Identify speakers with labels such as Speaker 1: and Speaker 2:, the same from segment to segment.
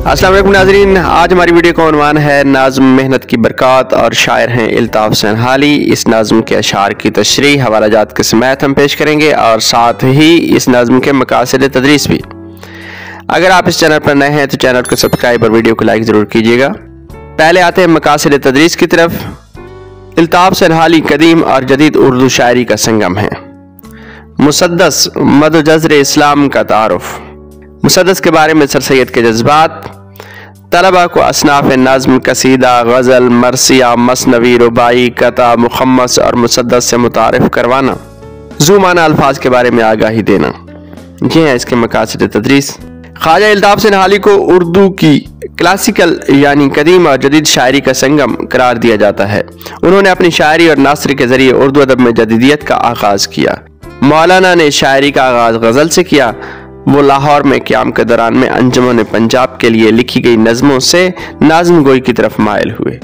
Speaker 1: अस्सलाम वालेकुम नाज़रीन, आज हमारी वीडियो का उन्वान है नाज़्म मेहनत की बरक़ात और शायर हैं इल्ताफ़ सनहाली। इस नाज़्म के अशार की तशरीह हवाला जात के समेत हम पेश करेंगे और साथ ही इस नाज़्म के मकासिद तदरीस भी। अगर आप इस चैनल पर नए हैं तो चैनल को सब्सक्राइब और वीडियो को लाइक ज़रूर कीजिएगा। पहले आते हैं मकासिद तदरीस की तरफ। इल्ताफ़ सनहाली कदीम और जदीद उर्दू शायरी का संगम है। मुसद्दस मद जज़्र इस्लाम का तारुफ। मुसद्दस के बारे में सर सैयद के जज्बात। तलबा को असनाफ़ नज़्म, कसीदा, गज़ल, मरसिया, मसनवी, रुबाई, कता, मुखम्मस और मुसद्दस से मुतारिफ करवाना। ज़ुमाना अल्फाज के बारे में आगाही देना। ये है इसके मकासिद तदरीस। ख्वाजा इल्ताफ़ सनहाली को उर्दू की क्लासिकल यानी कदीम और जदीद शायरी का संगम करार दिया जाता है। उन्होंने अपनी शायरी और नासर के ज़रिए उर्दू अदब में जदीदियत का आगाज़ किया। मौलाना ने शायरी का आगाज़ गज़ल से किया। वो लाहौर में क़याम के दौरान में अंजुमन पंजाब के लिए लिखी गई नज़मों से नाज़्म गोई की तरफ मायल हुए।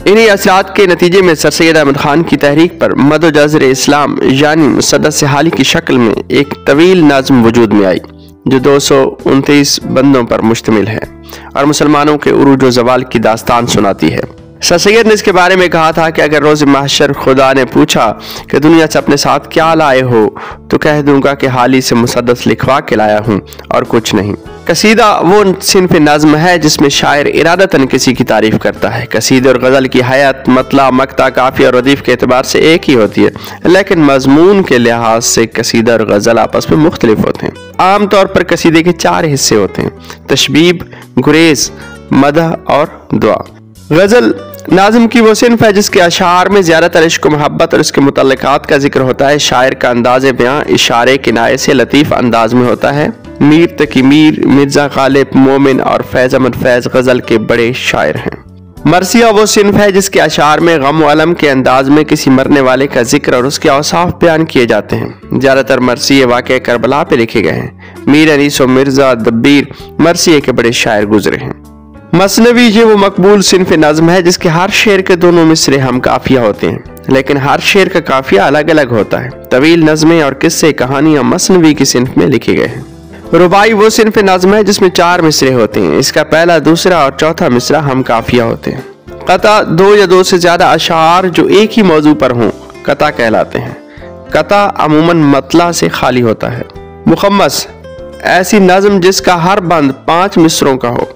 Speaker 1: इन्हीं असरात के नतीजे में सर सैयद अहमद खान की तहरीक पर मद जज़्र इस्लाम यानी मुसद्दस सनहाली की शक्ल में एक तवील नाज़्म वजूद में आई जो 229 बंदों पर मुश्तमिल है और मुसलमानों के उरूज व ज़वाल की दास्तान सुनाती है। सर सैयद ने इसके बारे में कहा था कि अगर रोज़ महशर खुदा ने पूछा कि दुनिया से अपने साथ क्या लाए हो तो कह दूंगा कि हाल ही से मुसद्दस लिखवा के लाया हूँ और कुछ नहीं। कसीदा वो सिन्फ नज़्म है जिसमें शायर इरादतन किसी की तारीफ करता है। कसीदे और गज़ल की हयात, मतला, मक्ता, काफ़िया और रदीफ के एतबार से एक ही होती है, लेकिन मजमून के लिहाज से कसीदा और गज़ल आपस में मुख्तलिफ होते हैं। आम तौर पर कसीदे के 4 हिस्से होते हैं: तशबीब, गुरेज, मदह और दुआ। गज़ल नाज़्म की वो सिन्फ है जिसके अशार में ज़्यादातर इश्क व मोहब्बत और इसके मुतल्लिक़ात का जिक्र होता है। शायर का अंदाज़ बयां इशारे किनाए से लतीफ़ अंदाज में होता है। मीर तकी मीर, मिर्ज़ा गालिब, मोमिन और फैज़ अहमद फैज़ गज़ल के बड़े शायर हैं। मरसिया वो सिन्फ है जिसके अशार में गम व अलम के अंदाज में किसी मरने वाले का जिक्र और उसके औसाफ बयान किए जाते हैं। ज़्यादातर मरसिये वाक़या करबला पे लिखे गए हैं। मीर अनीस व मिर्ज़ा दब्बीर मरसिये के बड़े शायर गुजरे हैं। मसनवी ये वो मकबूल सिन्फ नज़्म है जिसके हर शेर के दोनों मिसरे हम काफिया होते हैं, लेकिन हर शेर का काफिया अलग अलग होता है। तवील नज़में और किस्से कहानियां मसनवी की सिन्फ में लिखे गए हैं। रुबाई वो सिन्फ नज़्म है जिसमें 4 मिसरे होते हैं। इसका पहला, दूसरा और चौथा मिसरा हम काफिया होते हैं। कता 2 या 2 से ज्यादा अशार जो एक ही मौजू पर हों कता कहलाते हैं। कता अमूमन मतला से खाली होता है। मुखम्मस ऐसी नज़्म जिसका हर बंद 5 मिसरों का हो।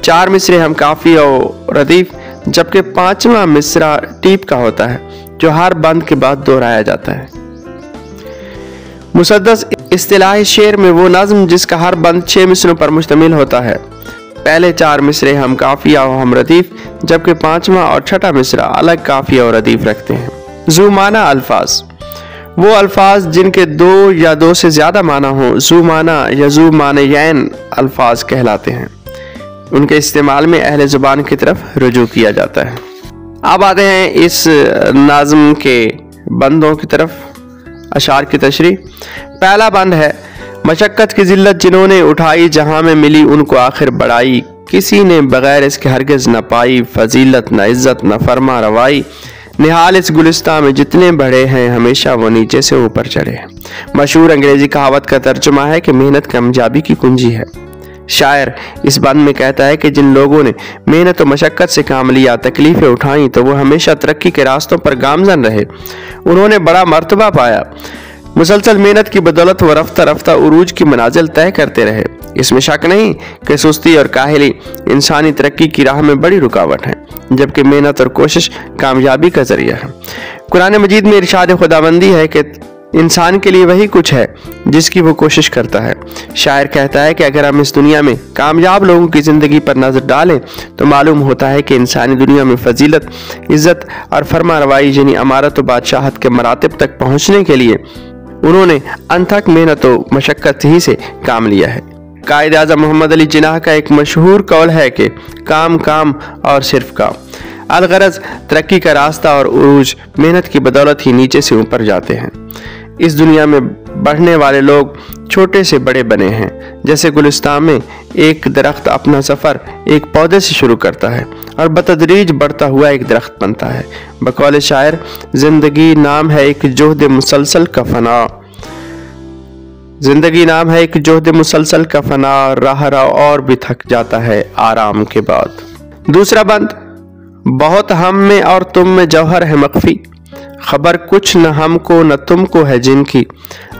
Speaker 1: 4 मिसरे हम काफी और रदीफ, जबकि 5वां मिसरा टीप का होता है जो हर बंद के बाद दोहराया जाता है। मुसद्दस इस्तिलाह शेर में वो नज़्म जिसका हर बंद 6 मिसरों पर मुश्तमिल होता है। पहले 4 मिसरे हम काफिया और हम रदीफ, जबकि 5वां और 6ठा मिसरा अलग काफिया और रदीफ रखते हैं। ज़ुमाना अल्फाज वो अल्फाज जिनके 2 या 2 से ज्यादा माना हो ज़ुमाना या ज़ुमानयैन अल्फाज कहलाते हैं। उनके इस्तेमाल में अहले ज़ुबान की तरफ रुजू किया जाता है। अब आते हैं इस नाज़्म के बंदों की तरफ, अशार की तशरीह। पहला बंद है: मशक्क़त की ज़िल्लत जिन्होंने उठाई, जहाँ में मिली उनको आखिर बड़ाई, किसी ने बगैर इसके हरगिज़ न पाई, फजीलत न इज़्ज़त न फरमा रवाई, निहाल इस गुलिस्तान में जितने बढ़े हैं, हमेशा वो नीचे से ऊपर चढ़े। मशहूर अंग्रेज़ी कहावत का तर्जुमा है कि मेहनत कामयाबी की कुंजी है। शायर इस बंद में कहता है कि जिन लोगों ने मेहनत और मशक्क़त से काम लिया, तकलीफ़ें उठाई, तो वो हमेशा तरक्की के रास्तों पर गामज़न रहे। उन्होंने बड़ा मर्तबा पाया। मुसलसल मेहनत की बदौलत वो रफ्ता रफ्ता उरूज की मनाजिल तय करते रहे। इसमें शक नहीं कि सुस्ती और काहली इंसानी तरक्की की राह में बड़ी रुकावट है, जबकि मेहनत और कोशिश कामयाबी का जरिया है। कुरान मजीद में इरशाद खुदाबंदी है कि इंसान के लिए वही कुछ है जिसकी वो कोशिश करता है। शायर कहता है कि अगर हम इस दुनिया में कामयाब लोगों की ज़िंदगी पर नज़र डालें तो मालूम होता है कि इंसानी दुनिया में फजीलत, इज़्ज़त और फरमारवाई यानी अमारत व बादशाहत के मरातब तक पहुँचने के लिए उन्होंने अनथक मेहनत व मशक्क़त ही से काम लिया है। कायद आज़म मोहम्मद अली जिन्नाह का एक मशहूर कौल है कि काम काम और सिर्फ काम। अलगरज तरक्की का रास्ता और उरूज मेहनत की बदौलत ही नीचे से ऊपर जाते हैं। इस दुनिया में बढ़ने वाले लोग छोटे से बड़े बने हैं। जैसे गुलिस्तान में एक दरख्त अपना सफ़र एक पौधे से शुरू करता है और बतदरीज बढ़ता हुआ एक दरख्त बनता है। बकौल शायर, जिंदगी नाम है एक जोहद मुसलसल का फना, जिंदगी नाम है एक जोहद मुसलसल का फना, रह और भी थक जाता है आराम के बाद। दूसरा बंद, बहुत हम में और तुम में जौहर है मख्फी, खबर कुछ न हमको न तुमको है जिनकी,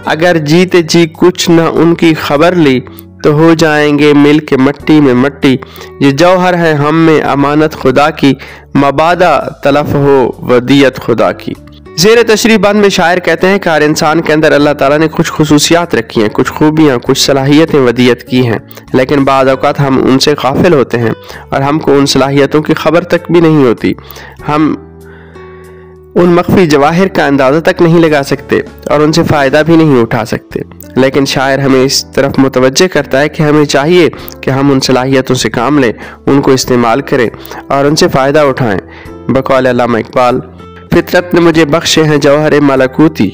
Speaker 1: अगर जीते जी कुछ न उनकी खबर ली, तो हो जाएंगे मिल के मट्टी में मट्टी। ये जौहर है हम में अमानत खुदा की, मबादा तलफ हो वदियत खुदा की। ज़ेर तशरीह बंद में शायर कहते हैं कि हर इंसान के अंदर अल्लाह ताला ने कुछ खुसूसियात रखी हैं, कुछ खूबियाँ, कुछ सलाहियतें वदियत की हैं, लेकिन बाद औक़ात हम उनसे गाफिल होते हैं और हमको उन सलाहियतों की खबर तक भी नहीं होती। हम उन मख्फी जवाहिर का अंदाज़ा तक नहीं लगा सकते और उनसे फ़ायदा भी नहीं उठा सकते। लेकिन शायर हमें इस तरफ मुतवज्जे करता है कि हमें चाहिए कि हम उन सलाहियतों से काम लें, उनको इस्तेमाल करें और उनसे फ़ायदा उठाएँ। बक़ौल अल्लामा इकबाल, फितरत ने मुझे बख्शे हैं जौहर मलकूती,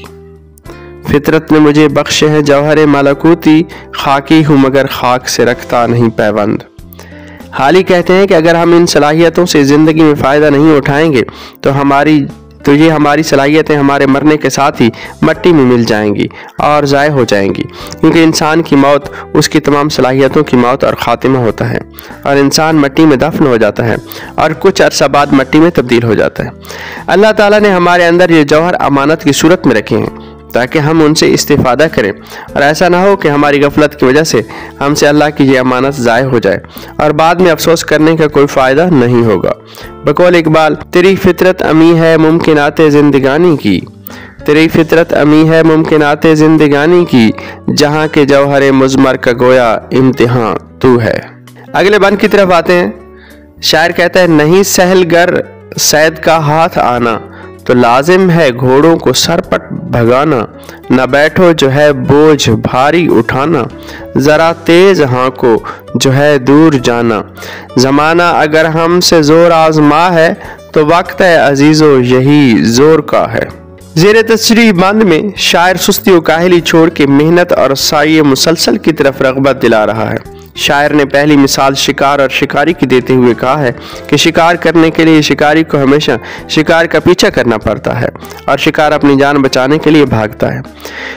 Speaker 1: फितरत ने मुझे बख्शे हैं जौहर मलकूती, खाकी हूँ मगर खाक से रखता नहीं पैबंद। हाली कहते हैं कि अगर हम इन सलाहियतों से ज़िंदगी में फ़ायदा नहीं उठाएंगे तो ये हमारी सलाहियतें हमारे मरने के साथ ही मट्टी में मिल जाएंगी और ज़ाय हो जाएंगी, क्योंकि इंसान की मौत उसकी तमाम सलाहियतों की मौत और ख़ातिमा होता है और इंसान मट्टी में दफन हो जाता है और कुछ अरसा बाद मट्टी में तब्दील हो जाता है। अल्लाह ताला ने हमारे अंदर ये जौहर अमानत की सूरत में रखे हैं ताकि हम उनसे इस्तिफादा करें और ऐसा ना हो कि हमारी गफलत की वजह से हमसे अल्लाह की ये अमानत ज़ाय हो जाए और बाद में अफसोस करने का कोई फ़ायदा नहीं होगा। बक़ौल इकबाल, तेरी फितरत अमी है मुमकिनाते ज़िंदगानी की, तेरी फितरत अमी है मुमकिनाते ज़िंदगानी की, जहाँ के जौहर मुज़मर का गोया इम्तिहान तू है। अगले बंद की तरफ आते हैं। शायर कहता है, नहीं सहलगर सैद का हाथ आना, तो लाजिम है घोड़ों को सरपट भगाना, न बैठो जो है बोझ भारी उठाना, ज़रा तेज़ हाँको जो है दूर जाना, ज़माना अगर हमसे ज़ोर आज़मा है, तो वक्त है अजीज़ो यही ज़ोर का है। ज़ेर तशरीह बंद में शायर सुस्ती और काहली छोड़ के मेहनत और साई मुसलसल की तरफ रग़बत दिला रहा है। शायर ने पहली मिसाल शिकार और शिकारी की देते हुए कहा है कि शिकार करने के लिए शिकारी को हमेशा शिकार का पीछा करना पड़ता है और शिकार अपनी जान बचाने के लिए भागता है।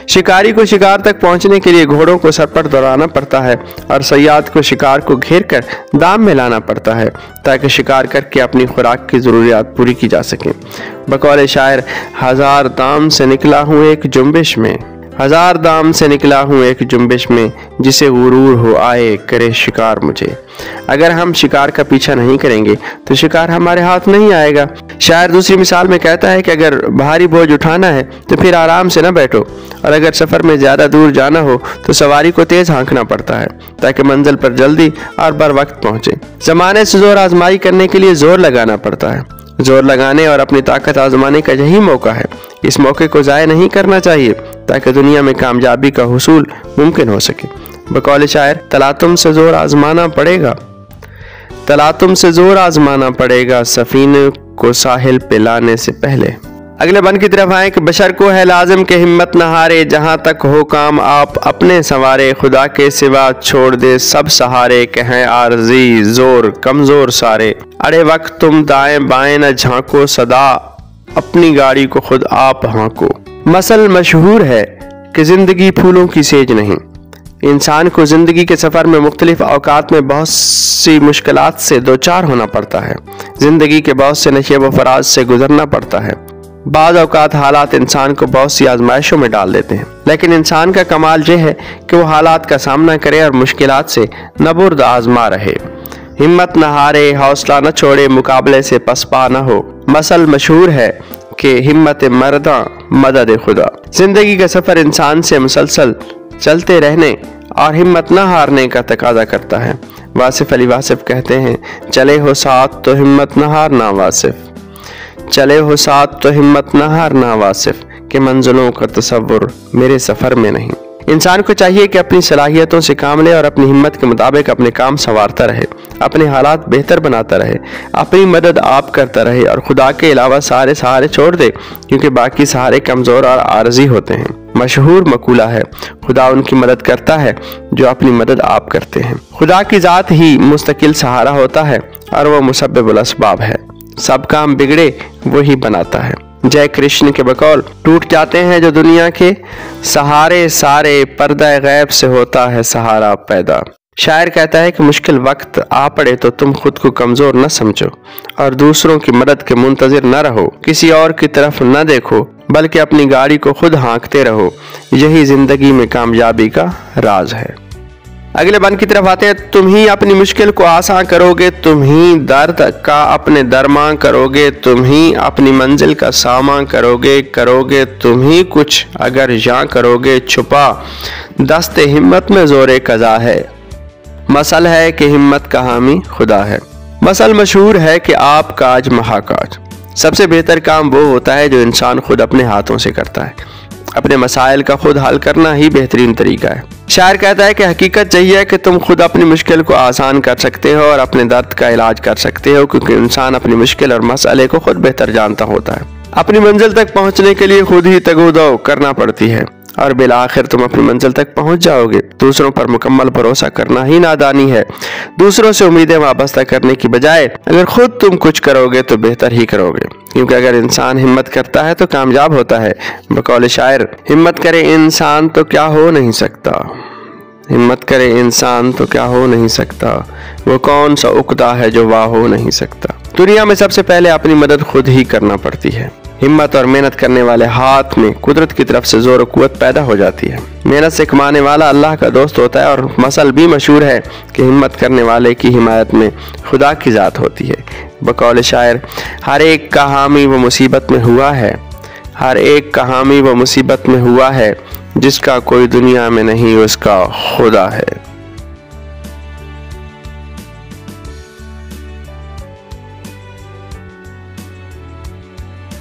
Speaker 1: शिकारी को शिकार तक पहुंचने के लिए घोड़ों को सरपट दौड़ाना पड़ता है और सयाद को शिकार को घेर कर दाम में लाना पड़ता है ताकि शिकार करके अपनी खुराक की ज़रूरियात पूरी की जा सके। बक़ौल शायर, हजार दाम से निकला हूँ एक जुम्बिश में, हजार दाम से निकला हूँ एक जुम्बिश में, जिसे गुरूर हो आए करे शिकार मुझे। अगर हम शिकार का पीछा नहीं करेंगे तो शिकार हमारे हाथ नहीं आएगा। शायर दूसरी मिसाल में कहता है कि अगर भारी बोझ उठाना है तो फिर आराम से न बैठो, और अगर सफ़र में ज़्यादा दूर जाना हो तो सवारी को तेज़ हाँकना पड़ता है ताकि मंजिल पर जल्दी और बर वक्त पहुँचे। ज़माने से ज़ोर आजमाई करने के लिए ज़ोर लगाना पड़ता है। जोर लगाने और अपनी ताकत आजमाने का यही मौका है। इस मौके को ज़ाय नहीं करना चाहिए ताकि दुनिया में कामयाबी का हुसूल मुमकिन हो सके। बक़ौल शायर, तलातुम से ज़ोर आजमाना पड़ेगा, तलातुम से ज़ोर आजमाना पड़ेगा, सफ़ीने को साहिल पे लाने से पहले। अगले बन की तरफ आए कि बशर को है लाजिम के हिम्मत न हारे, जहाँ तक हो काम आप अपने संवारे, खुदा के सिवा छोड़ दे सब सहारे, कहें आरजी जोर कमजोर सारे, अड़े वक्त तुम दाएं बाएं न झांको, सदा अपनी गाड़ी को खुद आप हाँको। मसल मशहूर है कि जिंदगी फूलों की सेज नहीं। इंसान को जिंदगी के सफ़र में मुख्तलिफ औकात में बहुत सी मुश्किलात से दो चार होना पड़ता है। जिंदगी के बहुत से नशेब व फराज से गुजरना पड़ता है। बाज़ औकात हालात इंसान को बहुत सी आजमाइशों में डाल देते हैं, लेकिन इंसान का कमाल यह है कि वो हालात का सामना करे और मुश्किलात से नबुर्द आजमा रहे। हिम्मत न हारे, हौसला न छोड़े, मुकाबले से पसपा न हो। मसल मशहूर है कि हिम्मत मर्दा मदद खुदा। जिंदगी का सफ़र इंसान से मुसलसल चलते रहने और हिम्मत न हारने का तकाजा करता है। वासिफ अली वासिफ कहते हैं, चले हो साथ तो हिम्मत न हारना वासिफ, चले हो साथ तो हिम्मत न हारना वासिफ, के मंजिलों का तसव्वुर मेरे सफ़र में नहीं। इंसान को चाहिए कि अपनी सलाहियतों से काम ले और अपनी हिम्मत के मुताबिक अपने काम संवारता रहे, अपने हालात बेहतर बनाता रहे, अपनी मदद आप करता रहे और खुदा के अलावा सारे सहारे छोड़ दे, क्योंकि बाकी सहारे कमज़ोर और आरजी होते हैं। मशहूर मकूला है, खुदा उनकी मदद करता है जो अपनी मदद आप करते हैं। खुदा की ज़ात ही मुस्तकिल सहारा होता है और वह मुसब्बिबुल असबाब है। सब काम बिगड़े वही बनाता है। जय कृष्ण के बकौल। टूट जाते हैं जो दुनिया के सहारे सारे, पर्दा गैब से होता है सहारा पैदा। शायर कहता है कि मुश्किल वक्त आ पड़े तो तुम खुद को कमजोर न समझो और दूसरों की मदद के मुंतजिर न रहो, किसी और की तरफ न देखो बल्कि अपनी गाड़ी को खुद हाँकते रहो, यही जिंदगी में कामयाबी का राज है। अगले बंद की तरफ आते हैं। तुम ही अपनी मुश्किल को आसान करोगे, तुम ही दर्द का अपने दरमान करोगे, तुम ही अपनी मंजिल का सामान करोगे तुम ही कुछ अगर यहाँ करोगे, छुपा दस्ते हिम्मत में जोरे कज़ा है। मसल है कि हिम्मत का हामी खुदा है। मसल मशहूर है कि आप काज महाकाज। सबसे बेहतर काम वो होता है जो इंसान खुद अपने हाथों से करता है। अपने मसाइल का खुद हल करना ही बेहतरीन तरीका है। शायर कहता है कि हकीकत यही है कि तुम खुद अपनी मुश्किल को आसान कर सकते हो और अपने दर्द का इलाज कर सकते हो, क्योंकि इंसान अपनी मुश्किल और मसले को खुद बेहतर जानता होता है। अपनी मंजिल तक पहुंचने के लिए खुद ही तगोदो करना पड़ती है और बिल आखिर तुम अपनी मंजिल तक पहुंच जाओगे। दूसरों पर मुकम्मल भरोसा करना ही नादानी है। दूसरों से उम्मीदें वाबस्ता करने की बजाय अगर खुद तुम कुछ करोगे तो बेहतर ही करोगे, क्योंकि अगर इंसान हिम्मत करता है तो कामयाब होता है। बकौल शायर, हिम्मत करे इंसान तो क्या हो नहीं सकता, हिम्मत करे इंसान तो क्या हो नहीं सकता, वो कौन सा उकदा है जो वाह हो नहीं सकता। दुनिया में सबसे पहले अपनी मदद खुद ही करना पड़ती है। हिम्मत और मेहनत करने वाले हाथ में कुदरत की तरफ से जोर और कुव्वत पैदा हो जाती है। मेहनत से कमाने वाला अल्लाह का दोस्त होता है और मसल भी मशहूर है कि हिम्मत करने वाले की हिमायत में खुदा की ज़ात होती है। बकौल शायर, हर एक का हामी वो मुसीबत में हुआ है, हर एक का हामी वो मुसीबत में हुआ है, जिसका कोई दुनिया में नहीं उसका खुदा है।